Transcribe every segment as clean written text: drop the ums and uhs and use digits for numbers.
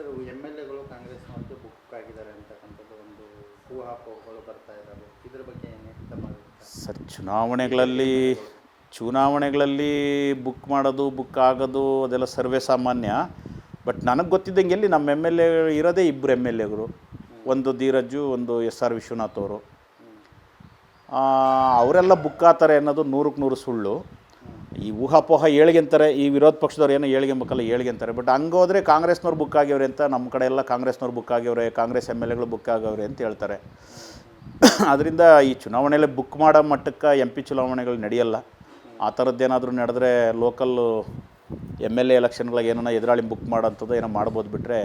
Sir M L ಎಗಳು ಕಾಂಗ್ರೆಸ್ನವ್ರಿಗೆ book ಆಗಿದ್ದಾರೆ ಅಂತಕ್ಕಂಥದ್ದು ಒಂದು ಊಹಾಪೋಹಗಳು ಬರ್ತಾ ಇದ್ದಾವೆ. ಇದ್ರ ಬಗ್ಗೆ ಏನು ತಮ್ಮ ಅಭಿಪ್ರಾಯ? ಸರ್, ಚುನಾವಣೆಗಳಲ್ಲಿ ಬುಕ್ ಮಾಡೋದು, ಬುಕ್ ಆಗೋದು ಅದೆಲ್ಲ ಸರ್ವೇ ಸಾಮಾನ್ಯ. ಬಟ್ ನನಗೆ ಗೊತ್ತಿದ್ದಂಗೆ ಎಲ್ಲಿ ನಮ್ಮ ಎಮ್ ಎಲ್ ಎ ಇರೋದೇ ಇಬ್ಬರು ಎಮ್ ಎಲ್ ಎಗಳು, ಒಂದು ಧೀರಜ್ಜು, ಒಂದು SR ವಿಶ್ವನಾಥ್ ಅವರು. ಅವರೆಲ್ಲ ಬುಕ್ ಆಗ್ತಾರೆ ಅನ್ನೋದು 100ಕ್ಕೆ 100 ಸುಳ್ಳು. ಈ ಊಹಾಪೋಹ ಏಳ್ಗೆಂತಾರೆ, ಈ ವಿರೋಧ ಪಕ್ಷದವ್ರು ಏನೋ ಏಳ್ಗೆಂಬೇಕಲ್ಲ ಏಳ್ಗೆಂತಾರೆ. ಬಟ್ ಹಂಗೋದ್ರೆ ಕಾಂಗ್ರೆಸ್ನವ್ರು ಬುಕ್ ಆಗ್ಯವ್ರೆ ಅಂತ, ನಮ್ಮ ಕಡೆ ಎಲ್ಲ ಕಾಂಗ್ರೆಸ್ನವ್ರು ಬುಕ್ ಆಗ್ಯವ್ರೆ, ಕಾಂಗ್ರೆಸ್ ಎಮ್ ಎಲ್ ಎಗಳು ಬುಕ್ ಆಗ್ಯವ್ರೆ ಅಂತ ಹೇಳ್ತಾರೆ. ಅದರಿಂದ ಈ ಚುನಾವಣೆಯಲ್ಲಿ ಬುಕ್ ಮಾಡೋ ಮಟ್ಟಕ್ಕೆ MP ಚುನಾವಣೆಗಳು ನಡೆಯಲ್ಲ. ಆ ಥರದ್ದೇನಾದರೂ ನಡೆದ್ರೆ ಲೋಕಲ್ಲು MLA ಎಲೆಕ್ಷನ್ಗಳಿಗೆ ಏನೋ ಎದುರಾಳಿ ಬುಕ್ ಮಾಡೋಂಥದ್ದು ಏನೋ ಮಾಡ್ಬೋದು. ಬಿಟ್ಟರೆ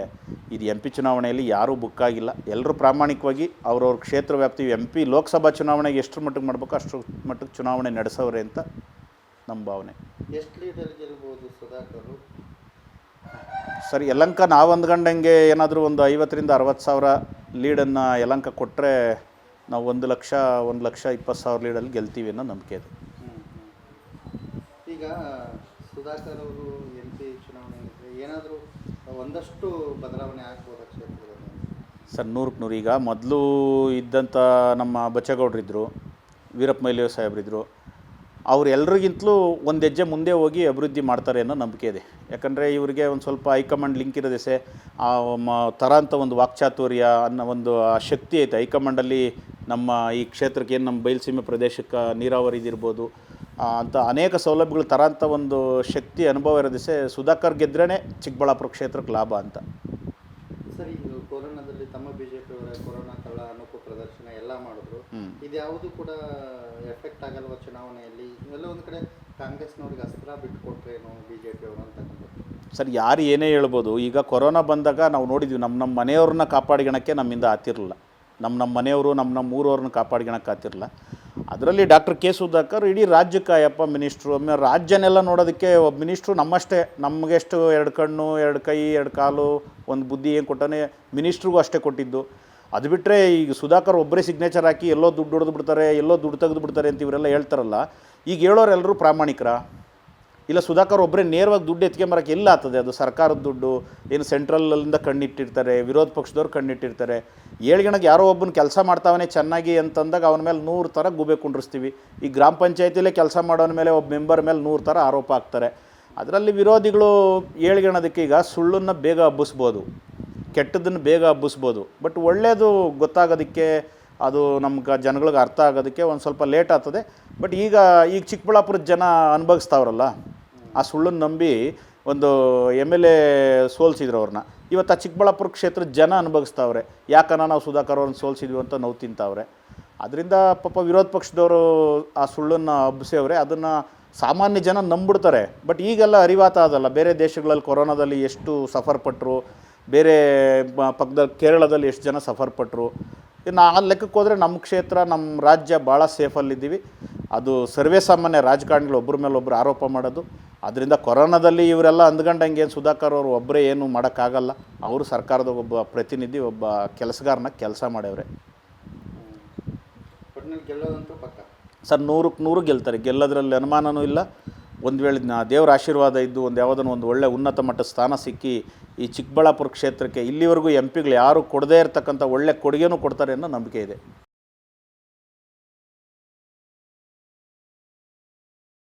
ಇದು MP ಚುನಾವಣೆಯಲ್ಲಿ ಯಾರೂ ಬುಕ್ ಆಗಿಲ್ಲ. ಎಲ್ಲರೂ ಪ್ರಾಮಾಣಿಕವಾಗಿ ಅವ್ರವ್ರ ಕ್ಷೇತ್ರ ವ್ಯಾಪ್ತಿ MP ಲೋಕಸಭಾ ಚುನಾವಣೆಗೆ ಎಷ್ಟರ ಮಟ್ಟಿಗೆ ಮಾಡಬೇಕು ಅಷ್ಟರ ಮಟ್ಟಿಗೆ ಚುನಾವಣೆ ನಡೆಸೋರೆ ಅಂತ ನಮ್ಮ ಭಾವನೆ. ಎಷ್ಟು ಲೀಡರ್ ಗೆಲ್ಬೋದು ಸುಧಾಕರ್? ಸರಿ, ಯಲಹಂಕ ನಾವು ಅಂದ್ಕೊಂಡಂಗೆ ಏನಾದರೂ ಒಂದು 50,000 to 60,000 ಲೀಡನ್ನು ಯಲಹಂಕ ಕೊಟ್ಟರೆ ನಾವು 1,20,000 ಲೀಡಲ್ಲಿ ಗೆಲ್ತೀವಿ ಅನ್ನೋ ನಂಬಿಕೆ ಇದೆ. ಈಗ ಸುಧಾಕರ್ ಅವರು MP ಚುನಾವಣೆ ಏನಾದರೂ ಒಂದಷ್ಟು ಬದಲಾವಣೆ ಆಗ್ಬೋದಾ ಕ್ಷೇತ್ರದಲ್ಲಿ? ಸರ್, 100ಕ್ಕೆ 100. ಈಗ ಮೊದಲು ಇದ್ದಂಥ ನಮ್ಮ ಬಚ್ಚೇಗೌಡರಿದ್ದರು, ವೀರಪ್ಪ ಮೊಯ್ಲಿ ಸಾಹೇಬರಿದ್ದರು. ಅವ್ರು ಎಲ್ರಿಗಿಂತಲೂ ಒಂದು ಹೆಜ್ಜೆ ಮುಂದೆ ಹೋಗಿ ಅಭಿವೃದ್ಧಿ ಮಾಡ್ತಾರೆ ಅನ್ನೋ ನಂಬಿಕೆ ಇದೆ. ಯಾಕಂದರೆ ಇವರಿಗೆ ಒಂದು ಸ್ವಲ್ಪ ಹೈಕಮಾಂಡ್ ಲಿಂಕ್ ಇರೋದೆಸೆ ಥರ ಅಂತ ಒಂದು ವಾಕ್ಚಾತುರ್ಯ ಅನ್ನೋ ಒಂದು ಶಕ್ತಿ ಐತೆ ಹೈಕಮಾಂಡಲ್ಲಿ. ನಮ್ಮ ಈ ಕ್ಷೇತ್ರಕ್ಕೆ ಏನು ನಮ್ಮ ಬಯಲುಸೀಮೆ ಪ್ರದೇಶಕ್ಕೆ ನೀರಾವರಿ ಇದಿರ್ಬೋದು ಅಂತ ಅನೇಕ ಸೌಲಭ್ಯಗಳು ಥರ ಅಂತ ಒಂದು ಶಕ್ತಿ ಅನುಭವ ಇರೋದೆಸೆ ಸುಧಾಕರ್ ಗೆದ್ರೇ ಚಿಕ್ಕಬಳ್ಳಾಪುರ ಕ್ಷೇತ್ರಕ್ಕೆ ಲಾಭ ಅಂತ. ಸರ್, ಈಗ ಕೊರೋನಾದಲ್ಲಿ ತಮ್ಮ BJP ಅವರ ಕೊರೋನಾ ಕಳ್ಳ ಅನುಕೂಲ ಪ್ರದರ್ಶನ ಎಲ್ಲ ಮಾಡಿದ್ರು. ಇದ್ಯಾವುದು ಕೂಡ ಎಫೆಕ್ಟ್ ಆಗಲ್ವ ಚುನಾವಣೆಯಲ್ಲಿ? ಎಲ್ಲ ಒಂದು ಕಡೆ ಕಾಂಗ್ರೆಸ್ನವ್ರಿಗೆ ಅಸ್ತ್ರ ಬಿಟ್ಟುಕೊಟ್ರೇನು BJP ಅವರು ಅಂತಕ್ಕಂಥದ್ದು? ಸರ್, ಯಾರು ಏನೇ ಹೇಳ್ಬೋದು. ಈಗ ಕೊರೋನಾ ಬಂದಾಗ ನಾವು ನೋಡಿದ್ವಿ, ನಮ್ಮ ಮನೆಯವ್ರನ್ನ ಕಾಪಾಡ್ಕೊಳಕ್ಕೆ ನಮ್ಮಿಂದ ಆಗ್ತಿರಲಿಲ್ಲ. ನಮ್ಮ ಮನೆಯವರು ನಮ್ಮ ಊರವ್ರನ್ನ ಕಾಪಾಡ್ಕೊಳಕ್ಕೆ ಆಗ್ತಿರಲಿಲ್ಲ. ಅದರಲ್ಲಿ ಡಾಕ್ಟರ್ K. ಸುಧಾಕರ್ ಇಡೀ ರಾಜ್ಯಕ್ಕೆ ಅಯ್ಯಪ್ಪ ಮಿನಿಸ್ಟ್ರು. ಆಮೇಲೆ ರಾಜ್ಯನೆಲ್ಲ ನೋಡೋದಕ್ಕೆ ಒಬ್ಬ ಮಿನಿಸ್ಟ್ರು ನಮ್ಮಷ್ಟೇ, ನಮಗೆಷ್ಟು 2 ಕಣ್ಣು 2 ಕೈ 2 ಕಾಲು 1 ಬುದ್ಧಿ ಏನು ಕೊಟ್ಟಾನೆ ಮಿನಿಸ್ಟ್ರಿಗೂ ಅಷ್ಟೇ ಕೊಟ್ಟಿದ್ದು. ಅದು ಬಿಟ್ಟರೆ ಈಗ ಸುಧಾಕರ್ ಒಬ್ಬರೇ ಸಿಗ್ನೇಚರ್ ಹಾಕಿ ಎಲ್ಲೋ ದುಡ್ಡು ಹೊಡೆದು ಬಿಡ್ತಾರೆ, ಎಲ್ಲೋ ದುಡ್ಡು ತೆಗೆದು ಬಿಡ್ತಾರೆ ಅಂತ ಇವರೆಲ್ಲ ಹೇಳ್ತಾರಲ್ಲ. ಈಗ ಹೇಳೋರೆಲ್ಲರೂ ಪ್ರಾಮಾಣಿಕರ ಇಲ್ಲ? ಸುಧಾಕರ್ ಒಬ್ಬರೇ ನೇರವಾಗಿ ದುಡ್ಡು ಎತ್ಕೊಂಬರೋಕ್ಕೆ ಎಲ್ಲ ಆಗ್ತದೆ? ಅದು ಸರ್ಕಾರದ ದುಡ್ಡು ಏನು ಸೆಂಟ್ರಲ್ಲಿಂದ ಕಣ್ಣಿಟ್ಟಿರ್ತಾರೆ, ವಿರೋಧ ಪಕ್ಷದವ್ರು ಕಣ್ಣಿಟ್ಟಿರ್ತಾರೆ. ಏಳ್ಗಣಕ್ಕೆ ಯಾರೋ ಒಬ್ಬನ ಕೆಲಸ ಮಾಡ್ತಾವನೇ ಚೆನ್ನಾಗಿ ಅಂತಂದಾಗ ಅವನ ಮೇಲೆ 100 ಥರ ಗುಬೆ ಕುಂಡ್ರಿಸ್ತೀವಿ. ಈ ಗ್ರಾಮ ಪಂಚಾಯತಿಲೇ ಕೆಲಸ ಮಾಡೋನ ಮೇಲೆ ಒಬ್ಬ ಮೆಂಬರ್ ಮೇಲೆ 100 ಥರ ಆರೋಪ ಹಾಕ್ತಾರೆ. ಅದರಲ್ಲಿ ವಿರೋಧಿಗಳು ಏಳ್ಗಣದಕ್ಕೆ ಈಗ ಸುಳ್ಳನ್ನು ಬೇಗ ಹಬ್ಬಿಸ್ಬೋದು, ಕೆಟ್ಟದನ್ನು ಬೇಗ ಹಬ್ಬಿಸ್ಬೋದು. ಬಟ್ ಒಳ್ಳೆಯದು ಗೊತ್ತಾಗೋದಕ್ಕೆ, ಅದು ನಮ್ಗೆ ಜನಗಳಿಗೆ ಅರ್ಥ ಆಗೋದಕ್ಕೆ ಒಂದು ಸ್ವಲ್ಪ ಲೇಟ್ ಆಗ್ತದೆ. ಬಟ್ ಈಗ ಚಿಕ್ಕಬಳ್ಳಾಪುರದ ಜನ ಅನುಭವಿಸ್ತಾವ್ರಲ್ಲ, ಆ ಸುಳ್ಳನ್ನು ನಂಬಿ ಒಂದು MLA ಸೋಲ್ಸಿದ್ರು ಅವ್ರನ್ನ. ಇವತ್ತು ಆ ಚಿಕ್ಕಬಳ್ಳಾಪುರ ಕ್ಷೇತ್ರದ ಜನ ಅನುಭವಿಸ್ತಾವ್ರೆ. ಯಾಕನ ನಾವು ಸುಧಾಕರ್ ಅವ್ರನ್ನ ಸೋಲ್ಸಿದ್ವಿ ಅಂತ ನೋವು ತಿಂತಾವ್ರೆ. ಅದರಿಂದ ಪಾಪ ವಿರೋಧ ಪಕ್ಷದವರು ಆ ಸುಳ್ಳನ್ನು ಹಬ್ಬಿಸವ್ರೆ. ಅದನ್ನು ಸಾಮಾನ್ಯ ಜನ ನಂಬಿಡ್ತಾರೆ. ಬಟ್ ಈಗೆಲ್ಲ ಅರಿವಾತ ಅದಲ್ಲ. ಬೇರೆ ದೇಶಗಳಲ್ಲಿ ಕೊರೋನಾದಲ್ಲಿ ಎಷ್ಟು ಸಫರ್ ಪಟ್ಟರು, ಬೇರೆ ಪಕ್ಕದ ಕೇರಳದಲ್ಲಿ ಎಷ್ಟು ಜನ ಸಫರ್ ಪಟ್ಟರು. ಇನ್ನು ಆ ಲೆಕ್ಕಕ್ಕೆ ಹೋದರೆ ನಮ್ಮ ಕ್ಷೇತ್ರ, ನಮ್ಮ ರಾಜ್ಯ ಭಾಳ ಸೇಫಲ್ಲಿದ್ದೀವಿ. ಅದು ಸರ್ವೇ ಸಾಮಾನ್ಯ ರಾಜಕಾರಣಿಗಳು ಒಬ್ಬರ ಮೇಲೆ ಒಬ್ಬರು ಆರೋಪ ಮಾಡೋದು. ಅದರಿಂದ ಕೊರೋನಾದಲ್ಲಿ ಇವರೆಲ್ಲ ಅಂದ್ಕೊಂಡಂಗೆ ಏನು ಸುಧಾಕರ್ ಅವರು ಒಬ್ಬರೇ ಏನು ಮಾಡೋಕ್ಕಾಗಲ್ಲ. ಅವರು ಸರ್ಕಾರದ ಒಬ್ಬ ಪ್ರತಿನಿಧಿ, ಒಬ್ಬ ಕೆಲಸಗಾರನ ಕೆಲಸ ಮಾಡ್ಯವ್ರೆ. ಗೆಲ್ಲೋದಂತೂ ಪಕ್ಕ ಸರ್, 100ಕ್ಕೆ 100 ಗೆಲ್ತಾರೆ. ಗೆಲ್ಲೋದ್ರಲ್ಲಿ ಅನುಮಾನವೂ ಇಲ್ಲ. ಒಂದು ವೇಳೆ ದೇವರ ಆಶೀರ್ವಾದ ಇದ್ದು ಒಂದು ಒಳ್ಳೆ ಉನ್ನತ ಮಟ್ಟದ ಸ್ಥಾನ ಸಿಕ್ಕಿ ಈ ಚಿಕ್ಕಬಳ್ಳಾಪುರ ಕ್ಷೇತ್ರಕ್ಕೆ ಇಲ್ಲಿವರೆಗೂ MP ಗಳು ಯಾರು ಕೊಡದೇ ಇರತಕ್ಕಂಥ ಒಳ್ಳೆ ಕೊಡುಗೆನೂ ಕೊಡ್ತಾರೆ ಅನ್ನೋ ನಂಬಿಕೆ ಇದೆ.